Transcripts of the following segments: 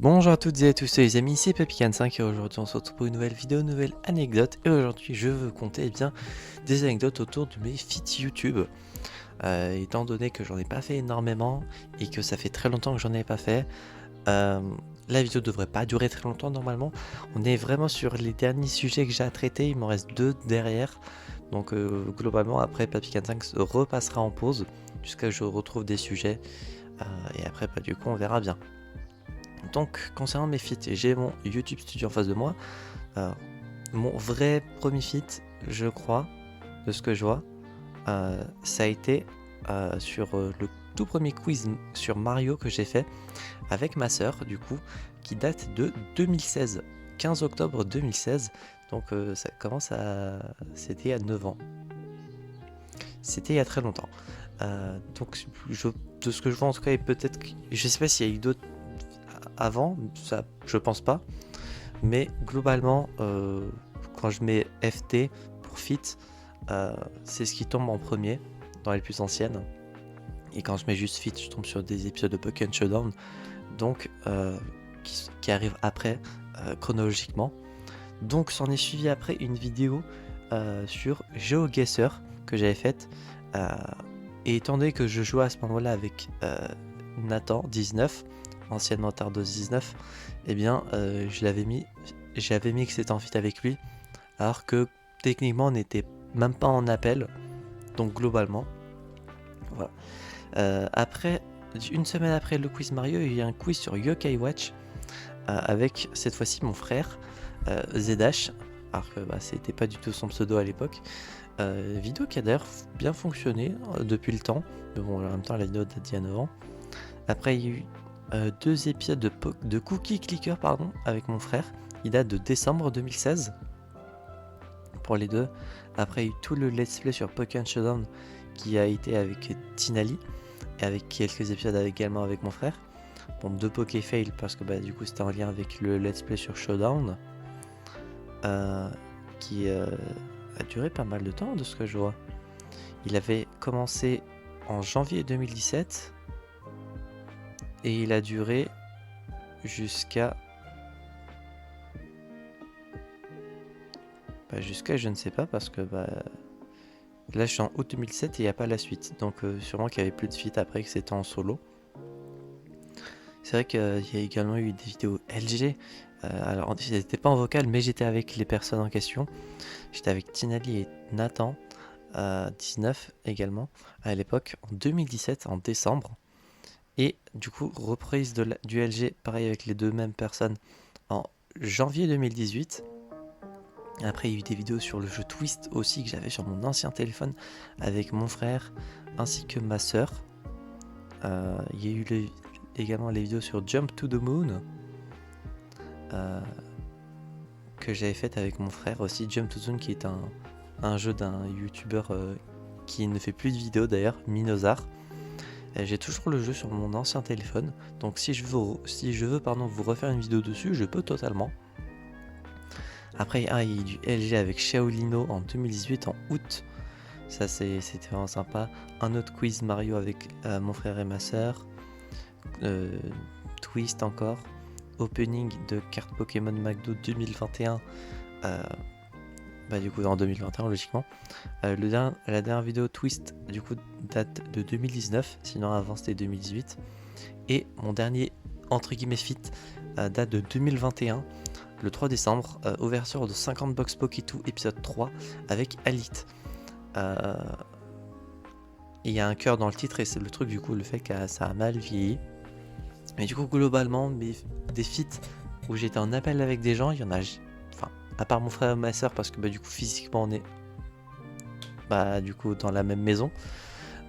Bonjour à toutes et à tous les amis, c'est Papycan5 et aujourd'hui on se retrouve pour une nouvelle vidéo, une nouvelle anecdote. Et aujourd'hui je veux compter des anecdotes autour de mes feats YouTube. Étant donné que j'en ai pas fait énormément et que ça fait très longtemps que j'en ai pas fait, la vidéo devrait pas durer très longtemps normalement. On est vraiment sur les derniers sujets que j'ai à traiter, il m'en reste 2 derrière. Donc globalement après Papycan5 repassera en pause jusqu'à ce que je retrouve des sujets. Et après du coup on verra bien. Donc concernant mes feats, j'ai mon YouTube Studio en face de moi. Mon vrai premier feat, je crois, de ce que je vois, ça a été sur le tout premier quiz sur Mario que j'ai fait avec ma sœur, du coup, qui date de 2016, 15 octobre 2016. Donc ça commence à... C'était il y a 9 ans. C'était il y a très longtemps. Donc de ce que je vois en tout cas, et peut-être... Je sais pas s'il y a eu d'autres avant, ça je pense pas. Mais globalement, quand je mets FT pour fit, c'est ce qui tombe en premier dans les plus anciennes. Et quand je mets juste fit, je tombe sur des épisodes de Pokémon Showdown, donc qui arrivent après chronologiquement. Donc s'en est suivi après une vidéo sur GeoGuessr que j'avais faite. Et étant donné que je jouais à ce moment-là avec Nathan 19, anciennement Tardos 19, eh bien j'avais mis que c'était en fit avec lui, alors que techniquement on n'était même pas en appel, donc globalement voilà. Après, une semaine après le quiz Mario, il y a un quiz sur Yokai Watch avec cette fois-ci mon frère Zdash, alors que c'était pas du tout son pseudo à l'époque. Vidéo qui a d'ailleurs bien fonctionné depuis le temps, mais bon en même temps la vidéo date d'il y a 9 ans. Après il y a eu 2 épisodes de Cookie Clicker avec mon frère, il date de décembre 2016 pour les deux. Après il y a eu tout le let's play sur Pokémon Showdown qui a été avec Tinali et avec quelques épisodes également avec mon frère. Bon, 2 Poké Fail parce que du coup c'était en lien avec le let's play sur Showdown qui a duré pas mal de temps de ce que je vois. Il avait commencé en janvier 2017 et il a duré jusqu'à je ne sais pas parce que là je suis en août 2007 et il n'y a pas la suite, donc sûrement qu'il y avait plus de suite après, que c'était en solo. C'est vrai qu'il y a également eu des vidéos LG. Alors j'étais pas en vocal mais j'étais avec les personnes en question. J'étais avec Tinali et Nathan 19 également à l'époque, en 2017 en décembre. Et du coup reprise du LG pareil avec les deux mêmes personnes en janvier 2018. Après il y a eu des vidéos sur le jeu Twist aussi que j'avais sur mon ancien téléphone avec mon frère ainsi que ma soeur. Il y a eu également les vidéos sur Jump to the Moon que j'avais fait avec mon frère aussi. Jump to the Moon qui est un jeu d'un youtubeur qui ne fait plus de vidéos d'ailleurs, Minozar. J'ai toujours le jeu sur mon ancien téléphone, donc si je veux vous refaire une vidéo dessus, je peux totalement. Après il y a eu du LG avec Shaolino en 2018 en août, ça c'était vraiment sympa. Un autre quiz Mario avec mon frère et ma soeur. Twist encore, opening de carte Pokémon McDo 2021, du coup en 2021 logiquement. La dernière vidéo Twist du coup date de 2019, sinon avant c'était 2018. Et mon dernier entre guillemets fit date de 2021, le 3 décembre, ouverture de 50 box Poké2 épisode 3 avec Alite. Il y a un cœur dans le titre et c'est le truc du coup, le fait que ça a mal vieilli. Mais du coup globalement des feats où j'étais en appel avec des gens, il y en a, enfin à part mon frère et ma soeur parce que du coup physiquement on est du coup dans la même maison.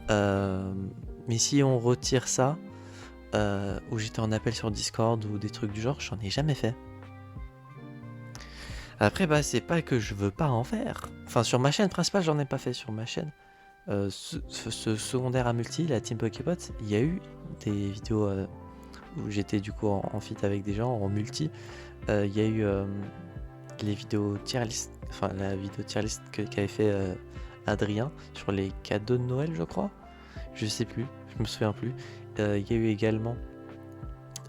Mais si on retire ça, où j'étais en appel sur Discord ou des trucs du genre, j'en ai jamais fait. Après c'est pas que je veux pas en faire. Enfin sur ma chaîne principale j'en ai pas fait sur ma chaîne. Ce secondaire à multi, la Team Poképot, il y a eu des vidéos où j'étais du coup en fit avec des gens en multi. Il y a eu les vidéos tier list, enfin la vidéo tier list qu'avait fait Adrien sur les cadeaux de Noël, je crois. Je sais plus, je me souviens plus. Il y a eu également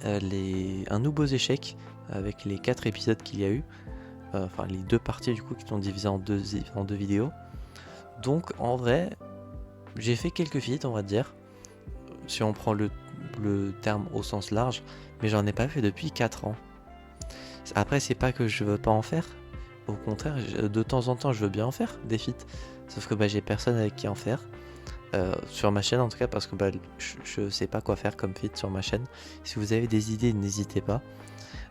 un nouveau échec avec les 4 épisodes qu'il y a eu. Enfin, les 2 parties du coup qui sont divisées en deux vidéos. Donc en vrai, j'ai fait quelques feats, on va dire, si on prend le terme au sens large, mais j'en ai pas fait depuis 4 ans. Après, c'est pas que je veux pas en faire, au contraire, de temps en temps je veux bien en faire des feats, sauf que j'ai personne avec qui en faire. Sur ma chaîne en tout cas, parce que je sais pas quoi faire comme feat sur ma chaîne. Si vous avez des idées, n'hésitez pas.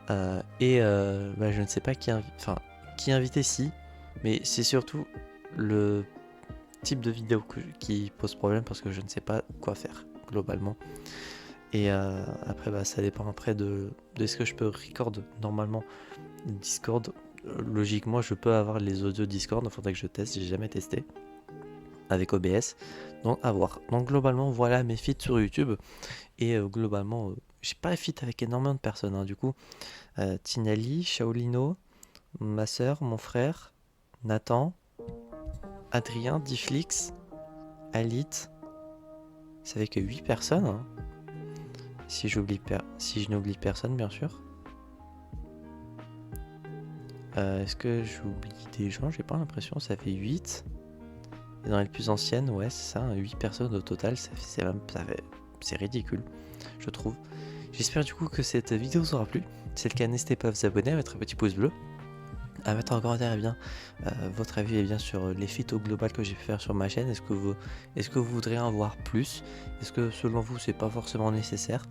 Je ne sais pas qui inviter, si, mais c'est surtout le type de vidéo qui pose problème, parce que je ne sais pas quoi faire globalement. Et après ça dépend après de ce que je peux record. Normalement Discord, logiquement je peux avoir les audios Discord, il faudrait que je teste, j'ai jamais testé avec OBS, donc à voir. Donc globalement voilà mes feats sur YouTube. Et globalement j'ai pas feat avec énormément de personnes, hein. Du coup Tinali, Shaolino, ma soeur, mon frère, Nathan, Adrien, Difflix, Alit. Ça fait que 8 personnes, hein. Si je n'oublie personne, bien sûr. Est-ce que j'oublie des gens? J'ai pas l'impression, ça fait 8. Et dans les plus anciennes, ouais, c'est ça, 8 personnes au total, c'est ridicule, je trouve. J'espère du coup que cette vidéo vous aura plu. Si c'est le cas, n'hésitez pas à vous abonner, à mettre un petit pouce bleu, à mettre en commentaire votre avis sur les feats au global que j'ai pu faire sur ma chaîne. Est-ce que vous voudriez en voir plus? Est-ce que selon vous c'est pas forcément nécessaire?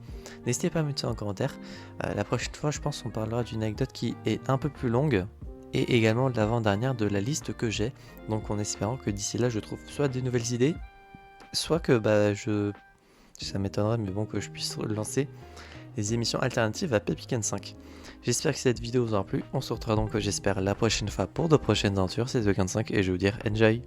N'hésitez pas à mettre ça en commentaire. La prochaine fois, je pense qu'on parlera d'une anecdote qui est un peu plus longue, et également de l'avant-dernière de la liste que j'ai. Donc en espérant que d'ici là je trouve soit des nouvelles idées, soit que ça m'étonnerait, mais bon, que je puisse lancer les émissions alternatives à Pepican 5. J'espère que cette vidéo vous aura plu. On se retrouvera donc, j'espère, la prochaine fois pour de prochaines aventures. C'est The 5 et je vais vous dire enjoy.